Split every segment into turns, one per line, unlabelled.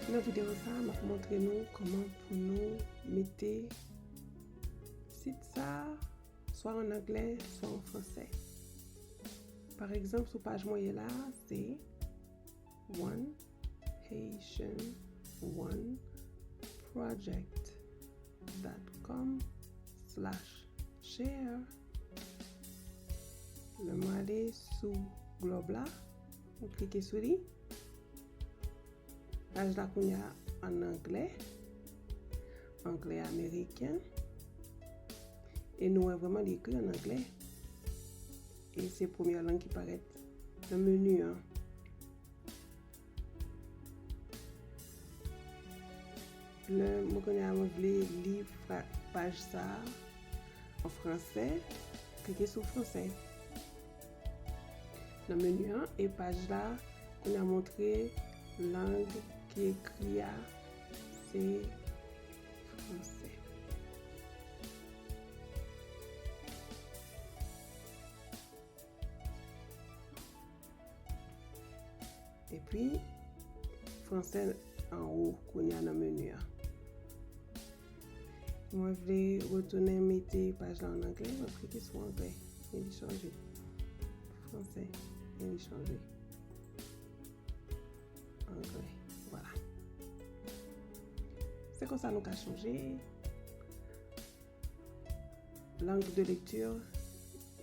Dans la vidéo, ça m'a montré nous comment pour nous mettre site ça soit en anglais, soit en français. Par exemple, sur page moyenne là, c'est One Haitian One project.com/share. Le mot aller sous globe là, vous cliquez sur lui. Page là qu'on y a en anglais américain, et nous avons vraiment écrit en anglais, et c'est la première langue qui paraît dans le menu. Le mot qu'on a voulu lire page ça en français, cliquez sur français dans le menu 1, et page là qu'on a montré langue qui écrit c'est français. Et puis français en haut qu'on y a dans le menu. Moi je vais retourner mettre page là en anglais, je vais cliquer sur anglais et il changer français et il changer anglais. Voilà, c'est comme ça nous avons changé langue de lecture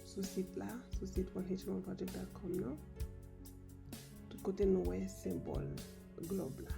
sur site là, sur site onehaitianproject.com. non, tout côté nous ouais symbole globe là.